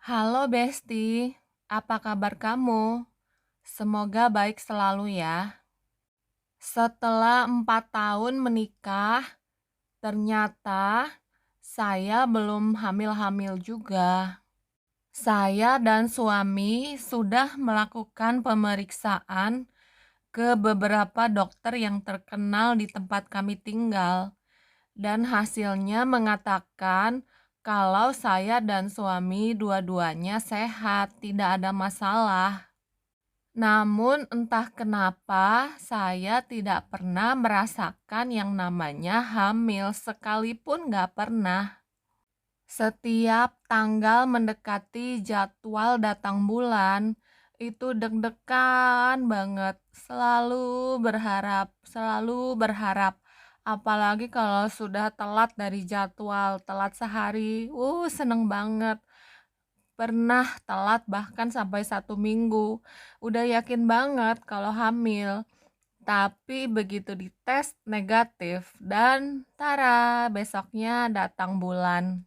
Halo Besti, apa kabar kamu? Semoga baik selalu ya. Setelah 4 tahun menikah, ternyata saya belum hamil-hamil juga. Saya dan suami sudah melakukan pemeriksaan ke beberapa dokter yang terkenal di tempat kami tinggal. Dan hasilnya mengatakan kalau saya dan suami dua-duanya sehat, tidak ada masalah. Namun entah kenapa saya tidak pernah merasakan yang namanya hamil, sekalipun nggak pernah. Setiap tanggal mendekati jadwal datang bulan, itu deg-degan banget, selalu berharap. Apalagi kalau sudah telat dari jadwal, telat sehari, seneng banget. Pernah telat bahkan sampai 1 minggu, udah yakin banget kalau hamil. Tapi begitu dites negatif dan tara, besoknya datang bulan.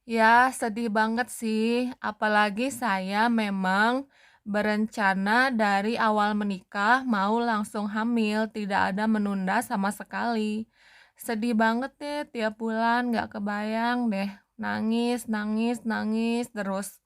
Ya, sedih banget sih, apalagi saya memang berencana dari awal menikah mau langsung hamil, tidak ada menunda sama sekali. Sedih banget deh tiap bulan, gak kebayang deh, nangis, nangis, nangis terus.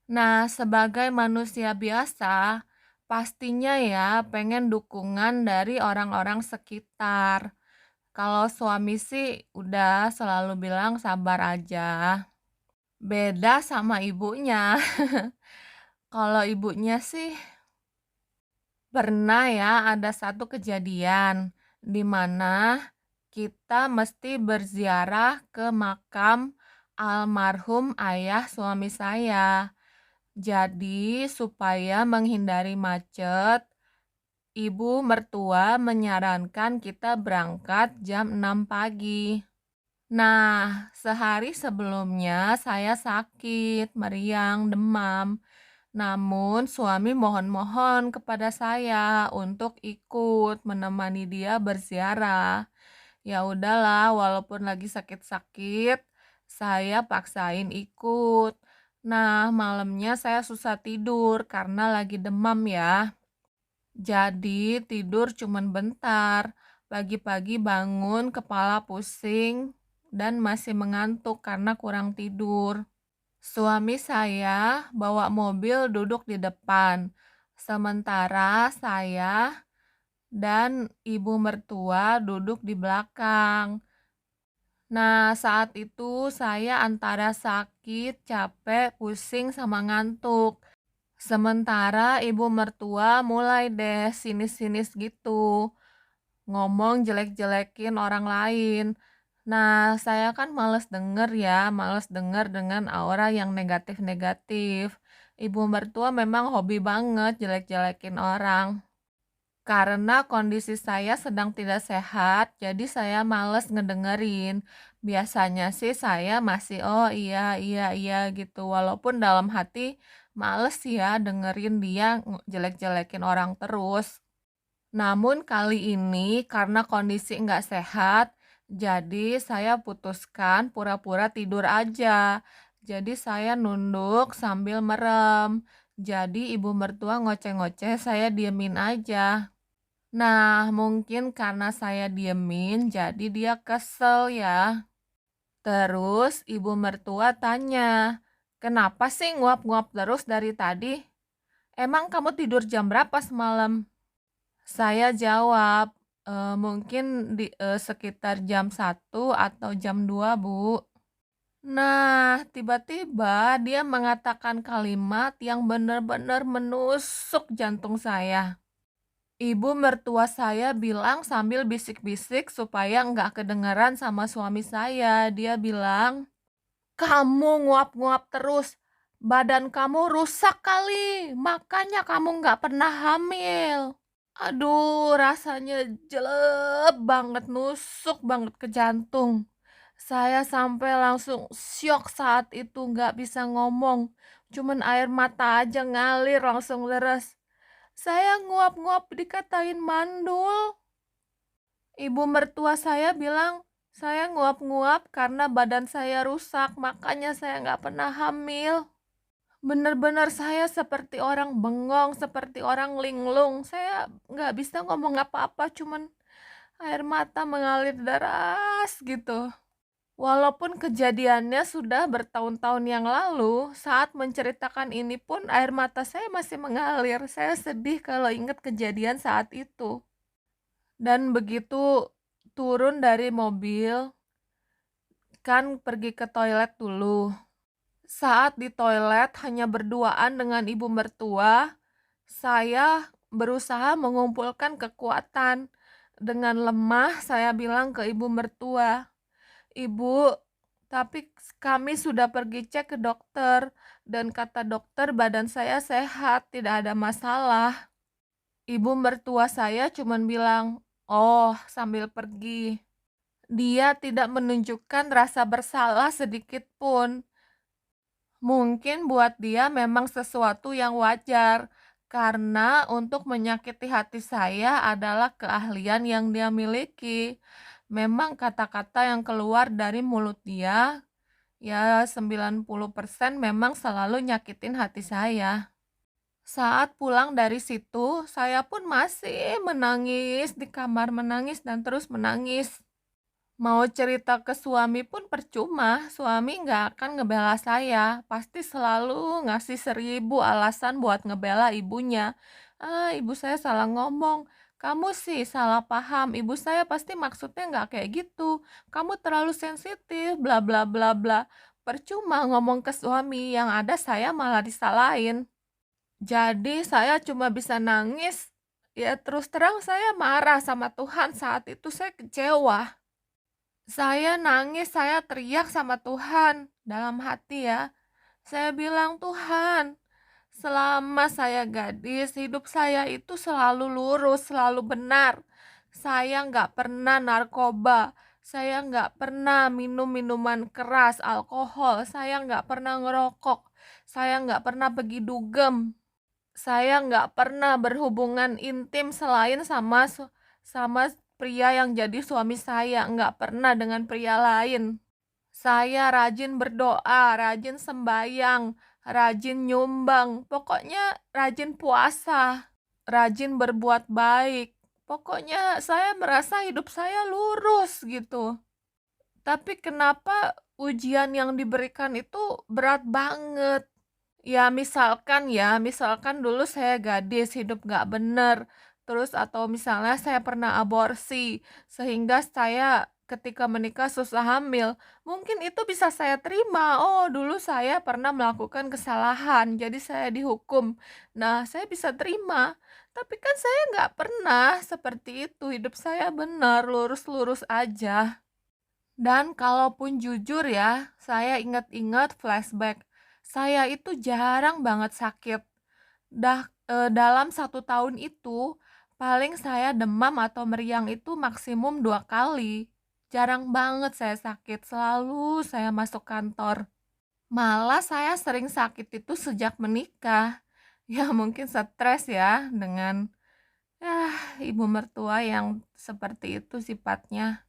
Nah, sebagai manusia biasa, pastinya ya pengen dukungan dari orang-orang sekitar. Kalau suami sih udah selalu bilang sabar aja. Beda sama ibunya. Kalau ibunya sih pernah ya ada satu kejadian di mana kita mesti berziarah ke makam almarhum ayah suami saya. Jadi supaya menghindari macet, ibu mertua menyarankan kita berangkat jam 6 pagi. Nah, sehari sebelumnya saya sakit, meriang, demam. Namun suami mohon-mohon kepada saya untuk ikut menemani dia berziarah. Ya udahlah, walaupun lagi sakit-sakit, saya paksain ikut. Nah, malamnya saya susah tidur karena lagi demam ya. Jadi tidur cuman bentar. Pagi-pagi bangun kepala pusing dan masih mengantuk karena kurang tidur. Suami saya bawa mobil duduk di depan, sementara saya dan ibu mertua duduk di belakang. Nah, saat itu saya antara sakit, capek, pusing, sama ngantuk. Sementara ibu mertua mulai deh sinis-sinis gitu, ngomong jelek-jelekin orang lain. Nah, saya kan males denger dengan aura yang negatif-negatif. Ibu mertua memang hobi banget jelek-jelekin orang. Karena kondisi saya sedang tidak sehat, jadi saya males ngedengerin. Biasanya sih saya masih, oh iya, iya, iya gitu. Walaupun dalam hati males ya dengerin dia jelek-jelekin orang terus. Namun kali ini karena kondisi nggak sehat, jadi saya putuskan pura-pura tidur aja. Jadi saya nunduk sambil merem. Jadi ibu mertua ngoceh-ngoceh, saya diemin aja. Nah, mungkin karena saya diemin, jadi dia kesel ya. Terus ibu mertua tanya, kenapa sih nguap-nguap terus dari tadi? Emang kamu tidur jam berapa semalam? Saya jawab, mungkin sekitar jam 1 atau jam 2 Bu. Nah, tiba-tiba dia mengatakan kalimat yang benar-benar menusuk jantung saya. Ibu mertua saya bilang sambil bisik-bisik supaya nggak kedengeran sama suami saya. Dia bilang, "Kamu nguap-nguap terus, badan kamu rusak kali, makanya kamu nggak pernah hamil." Aduh, rasanya jelek banget, nusuk banget ke jantung. Saya sampai langsung syok saat itu, nggak bisa ngomong. Cuman air mata aja ngalir langsung deres. Saya nguap-nguap dikatain mandul. Ibu mertua saya bilang, saya nguap-nguap karena badan saya rusak, makanya saya nggak pernah hamil. Bener-bener saya seperti orang bengong, seperti orang linglung. Saya nggak bisa ngomong apa-apa, cuman air mata mengalir deras gitu. Walaupun kejadiannya sudah bertahun-tahun yang lalu, saat menceritakan ini pun air mata saya masih mengalir. Saya sedih kalau ingat kejadian saat itu. Dan begitu turun dari mobil, kan pergi ke toilet dulu. Saat di toilet hanya berduaan dengan ibu mertua, saya berusaha mengumpulkan kekuatan. Dengan lemah saya bilang ke ibu mertua, "Ibu, tapi kami sudah pergi cek ke dokter dan kata dokter badan saya sehat, tidak ada masalah." Ibu mertua saya cuman bilang, "Oh," sambil pergi. Dia tidak menunjukkan rasa bersalah sedikit pun. Mungkin buat dia memang sesuatu yang wajar, karena untuk menyakiti hati saya adalah keahlian yang dia miliki. Memang kata-kata yang keluar dari mulut dia, ya 90% memang selalu nyakitin hati saya. Saat pulang dari situ, saya pun masih menangis di kamar, menangis dan terus menangis. Mau cerita ke suami pun percuma, suami nggak akan ngebela saya, pasti selalu ngasih 1000 alasan buat ngebela ibunya. "Ah, ibu saya salah ngomong, kamu sih salah paham, ibu saya pasti maksudnya nggak kayak gitu, kamu terlalu sensitif, bla bla bla bla." Percuma ngomong ke suami, yang ada saya malah disalahin. Jadi saya cuma bisa nangis, ya terus terang saya marah sama Tuhan saat itu, saya kecewa. Saya nangis, saya teriak sama Tuhan dalam hati ya. Saya bilang, "Tuhan, selama saya gadis, hidup saya itu selalu lurus, selalu benar. Saya nggak pernah narkoba, saya nggak pernah minum minuman keras, alkohol, saya nggak pernah ngerokok, saya nggak pernah pergi dugem, saya nggak pernah berhubungan intim selain sama pria yang jadi suami saya, nggak pernah dengan pria lain. Saya rajin berdoa, rajin sembayang, rajin nyumbang, pokoknya rajin puasa, rajin berbuat baik. Pokoknya saya merasa hidup saya lurus gitu. Tapi kenapa ujian yang diberikan itu berat banget? Ya misalkan dulu saya gadis, hidup nggak bener, terus atau misalnya saya pernah aborsi, sehingga saya ketika menikah susah hamil, mungkin itu bisa saya terima, oh dulu saya pernah melakukan kesalahan, jadi saya dihukum. Nah, saya bisa terima, tapi kan saya nggak pernah seperti itu, hidup saya benar, lurus-lurus aja. Dan kalaupun jujur ya, saya ingat-ingat flashback, saya itu jarang banget sakit. Dalam 1 tahun itu, paling saya demam atau meriang itu maksimum 2 kali. Jarang banget saya sakit, selalu saya masuk kantor. Malah saya sering sakit itu sejak menikah. Ya mungkin stres ya dengan, ibu mertua yang seperti itu sifatnya.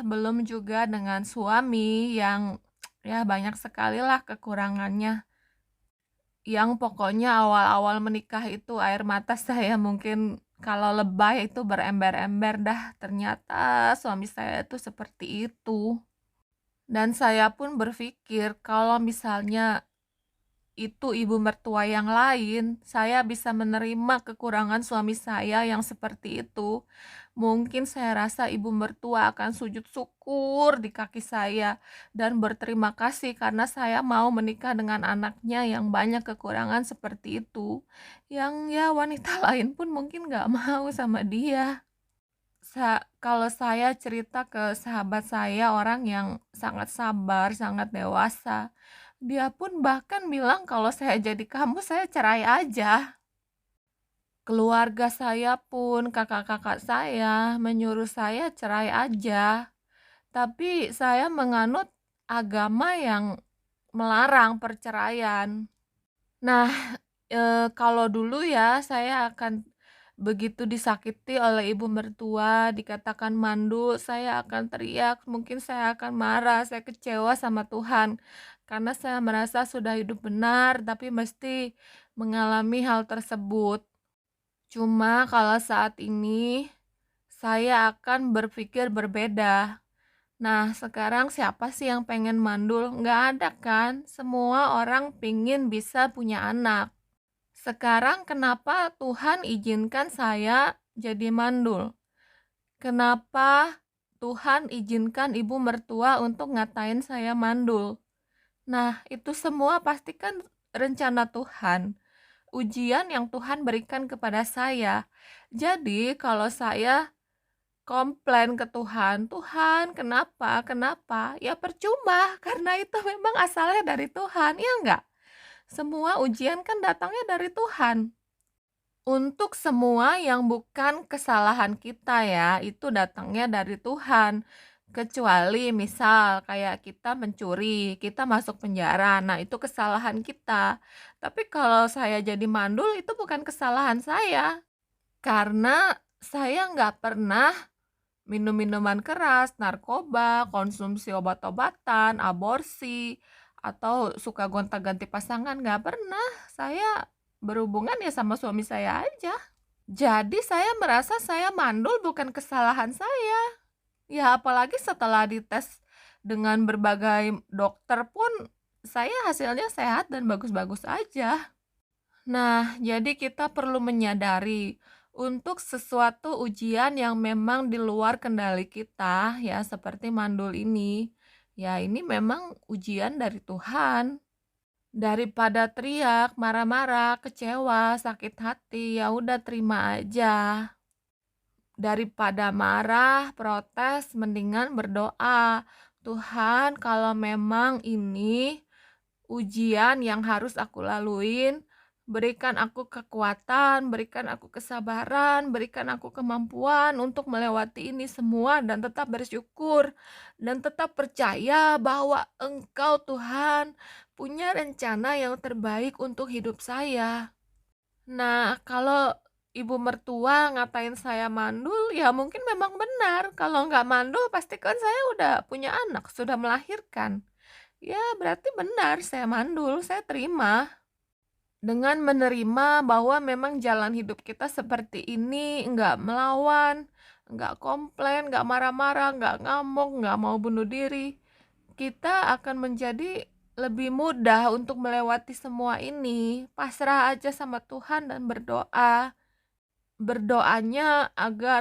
Belum juga dengan suami yang, ya banyak sekali lah kekurangannya. Yang pokoknya awal-awal menikah itu air mata saya mungkin kalau lebay itu berember-ember dah, ternyata suami saya itu seperti itu. Dan saya pun berpikir kalau misalnya itu ibu mertua yang lain, saya bisa menerima kekurangan suami saya yang seperti itu. Mungkin saya rasa ibu mertua akan sujud syukur di kaki saya dan berterima kasih karena saya mau menikah dengan anaknya yang banyak kekurangan seperti itu. Yang ya wanita lain pun mungkin gak mau sama dia. Kalau saya cerita ke sahabat saya, orang yang sangat sabar, sangat dewasa, dia pun bahkan bilang kalau saya jadi kamu, saya cerai aja. Keluarga saya pun, kakak-kakak saya menyuruh saya cerai aja. Tapi saya menganut agama yang melarang perceraian. Nah, kalau dulu ya saya akan begitu disakiti oleh ibu mertua, dikatakan mandul, saya akan teriak, mungkin saya akan marah, saya kecewa sama Tuhan. karena saya merasa sudah hidup benar, tapi mesti mengalami hal tersebut. Cuma kalau saat ini saya akan berpikir berbeda. Nah, sekarang siapa sih yang pengen mandul? Nggak ada kan? Semua orang pingin bisa punya anak. Sekarang kenapa Tuhan izinkan saya jadi mandul? Kenapa Tuhan izinkan ibu mertua untuk ngatain saya mandul? Nah, itu semua pasti kan rencana Tuhan, ujian yang Tuhan berikan kepada saya. Jadi, kalau saya komplain ke Tuhan, "Tuhan, kenapa? Kenapa?" Ya percuma, karena itu memang asalnya dari Tuhan, ya enggak? Semua ujian kan datangnya dari Tuhan. Untuk semua yang bukan kesalahan kita ya, itu datangnya dari Tuhan. Kecuali misal kayak kita mencuri, kita masuk penjara, nah itu kesalahan kita. Tapi kalau saya jadi mandul itu bukan kesalahan saya, karena saya nggak pernah minum minuman keras, narkoba, konsumsi obat-obatan, aborsi, atau suka gonta-ganti pasangan, nggak pernah. Saya berhubungan ya sama suami saya aja. Jadi saya merasa saya mandul bukan kesalahan saya. Ya apalagi setelah dites dengan berbagai dokter pun saya hasilnya sehat dan bagus-bagus aja. Nah, jadi kita perlu menyadari untuk sesuatu ujian yang memang di luar kendali kita, ya seperti mandul ini. Ya, ini memang ujian dari Tuhan. Daripada teriak, marah-marah, kecewa, sakit hati, ya udah terima aja. Daripada marah, protes, mendingan berdoa. Tuhan, kalau memang ini ujian yang harus aku laluin, berikan aku kekuatan, berikan aku kesabaran, berikan aku kemampuan untuk melewati ini semua dan tetap bersyukur dan tetap percaya bahwa Engkau Tuhan punya rencana yang terbaik untuk hidup saya. Nah, kalau ibu mertua ngatain saya mandul, ya mungkin memang benar. Kalau nggak mandul, pastikan saya udah punya anak, sudah melahirkan. Ya, berarti benar saya mandul, saya terima. Dengan menerima bahwa memang jalan hidup kita seperti ini, nggak melawan, nggak komplain, nggak marah-marah, nggak ngamuk, nggak mau bunuh diri, kita akan menjadi lebih mudah untuk melewati semua ini. Pasrah aja sama Tuhan dan berdoa. Berdoanya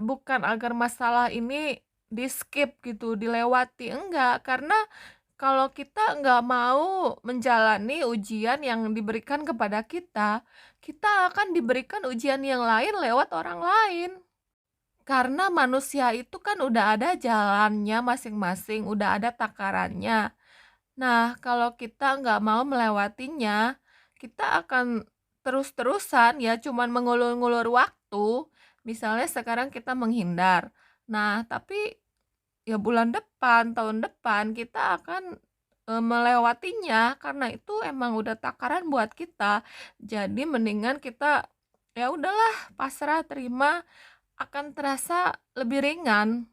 bukan agar masalah ini di-skip gitu, dilewati, enggak. Karena kalau kita nggak mau menjalani ujian yang diberikan kepada kita, kita akan diberikan ujian yang lain lewat orang lain. Karena manusia itu kan udah ada jalannya masing-masing, udah ada takarannya. Nah, kalau kita nggak mau melewatinya, kita akan terus-terusan ya cuman mengulur-ngulur waktu. Misalnya sekarang kita menghindar. Nah, tapi ya bulan depan, tahun depan kita akan melewatinya karena itu emang udah takaran buat kita. Jadi mendingan kita ya udahlah pasrah terima, akan terasa lebih ringan.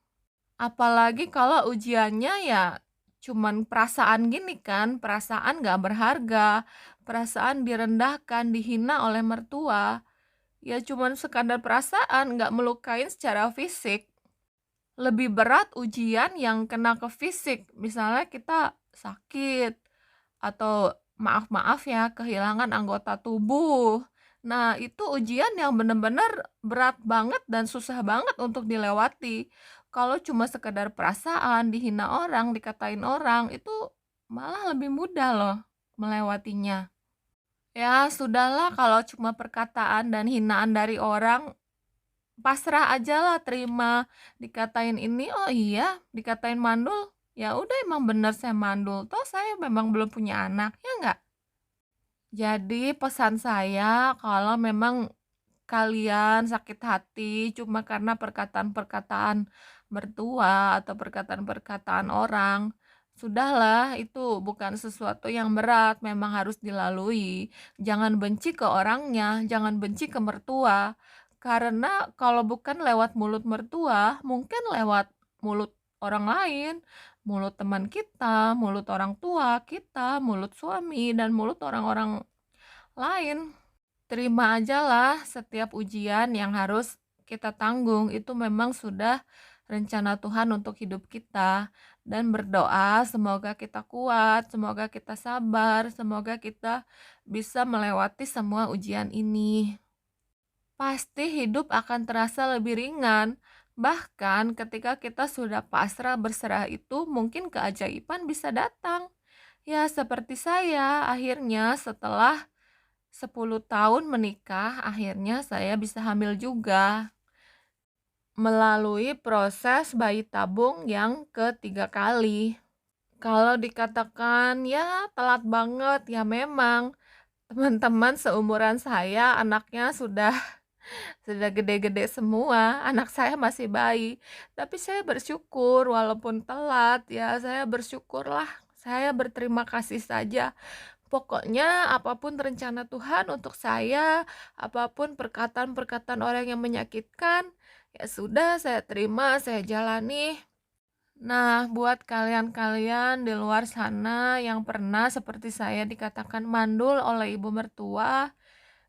Apalagi kalau ujiannya ya cuman perasaan gini kan, perasaan gak berharga, perasaan direndahkan, dihina oleh mertua. Ya cuman sekadar perasaan, gak melukain secara fisik. Lebih berat ujian yang kena ke fisik, misalnya kita sakit atau maaf-maaf ya kehilangan anggota tubuh. Nah, itu ujian yang benar-benar berat banget dan susah banget untuk dilewati. Kalau cuma sekedar perasaan, dihina orang, dikatain orang, itu malah lebih mudah loh melewatinya. Ya, sudahlah kalau cuma perkataan dan hinaan dari orang, pasrah aja lah terima. Dikatain ini, oh iya, dikatain mandul, ya udah emang bener saya mandul. Toh saya memang belum punya anak, ya enggak? Jadi pesan saya kalau memang kalian sakit hati cuma karena perkataan-perkataan mertua atau perkataan-perkataan orang, sudahlah itu bukan sesuatu yang berat, memang harus dilalui. Jangan benci ke orangnya, jangan benci ke mertua. Karena kalau bukan lewat mulut mertua, mungkin lewat mulut orang lain, mulut teman kita, mulut orang tua kita, mulut suami, dan mulut orang-orang lain. Terima ajalah setiap ujian yang harus kita tanggung, itu memang sudah rencana Tuhan untuk hidup kita. Dan berdoa semoga kita kuat, semoga kita sabar, semoga kita bisa melewati semua ujian ini. Pasti hidup akan terasa lebih ringan. Bahkan ketika kita sudah pasrah berserah itu, mungkin keajaiban bisa datang. Ya, seperti saya, akhirnya setelah 10 tahun menikah, akhirnya saya bisa hamil juga. Melalui proses bayi tabung yang ketiga kali. Kalau dikatakan ya telat banget, ya memang teman-teman seumuran saya anaknya sudah gede-gede semua, anak saya masih bayi. Tapi saya bersyukur walaupun telat ya, saya bersyukurlah, saya berterima kasih saja. Pokoknya apapun rencana Tuhan untuk saya, apapun perkataan-perkataan orang yang menyakitkan, ya sudah saya terima, saya jalani. Nah, buat kalian-kalian di luar sana yang pernah seperti saya dikatakan mandul oleh ibu mertua,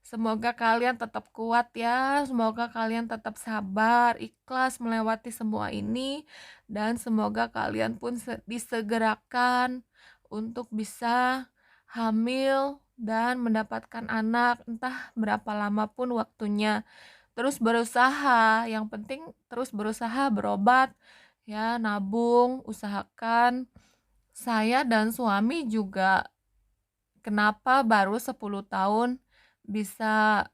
semoga kalian tetap kuat ya, semoga kalian tetap sabar, ikhlas melewati semua ini, dan semoga kalian pun disegerakan untuk bisa hamil dan mendapatkan anak, entah berapa lama pun waktunya. Terus berusaha, yang penting terus berusaha berobat, ya nabung, usahakan. Saya dan suami juga kenapa baru 10 tahun bisa,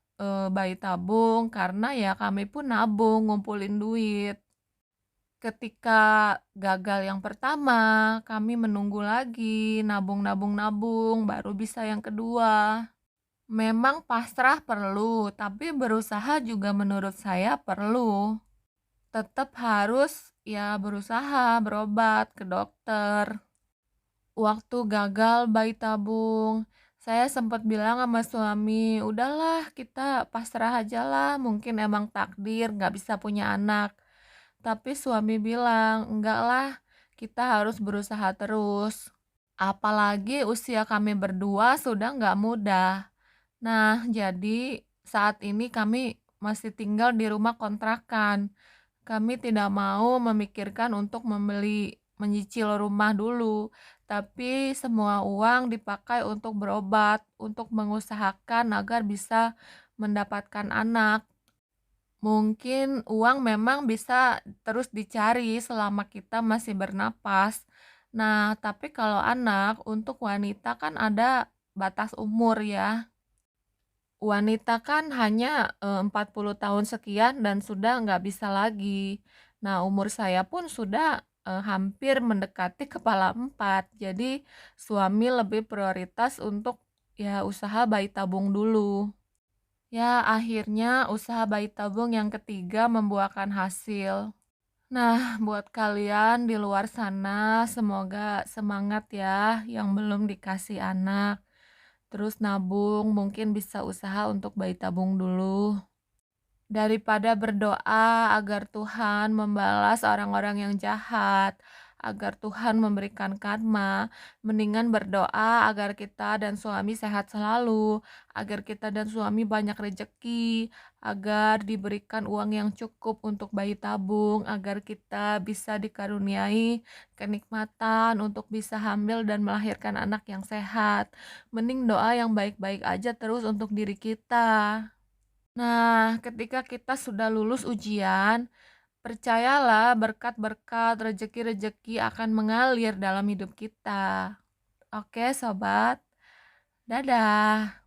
bayi tabung, karena ya kami pun nabung, ngumpulin duit. Ketika gagal yang pertama, kami menunggu lagi, nabung nabung nabung, baru bisa yang kedua. Memang pasrah perlu, tapi berusaha juga menurut saya perlu. Tetap harus ya berusaha, berobat ke dokter. Waktu gagal bayi tabung, saya sempat bilang sama suami, "Udahlah kita pasrah ajalah, mungkin emang takdir nggak bisa punya anak." Tapi suami bilang, "Enggak lah, kita harus berusaha terus." Apalagi usia kami berdua sudah nggak muda. Nah, jadi saat ini kami masih tinggal di rumah kontrakan. Kami tidak mau memikirkan untuk menyicil rumah dulu, tapi semua uang dipakai untuk berobat, untuk mengusahakan agar bisa mendapatkan anak. Mungkin uang memang bisa terus dicari selama kita masih bernapas. Nah, tapi kalau anak untuk wanita kan ada batas umur ya. Wanita kan hanya, 40 tahun sekian dan sudah nggak bisa lagi. Nah, umur saya pun sudah, hampir mendekati kepala 4. Jadi suami lebih prioritas untuk, ya usaha bayi tabung dulu. Ya, akhirnya usaha bayi tabung yang ketiga membuahkan hasil. Nah, buat kalian di luar sana, semoga semangat ya yang belum dikasih anak. Terus nabung, mungkin bisa usaha untuk bayi tabung dulu. Daripada berdoa agar Tuhan membalas orang-orang yang jahat, agar Tuhan memberikan karma, mendingan berdoa agar kita dan suami sehat selalu, agar kita dan suami banyak rejeki, agar diberikan uang yang cukup untuk bayi tabung, agar kita bisa dikaruniai kenikmatan untuk bisa hamil dan melahirkan anak yang sehat. Mending doa yang baik-baik aja terus untuk diri kita. Nah, ketika kita sudah lulus ujian, percayalah berkat-berkat, rezeki-rezeki akan mengalir dalam hidup kita. Oke, sobat. Dadah.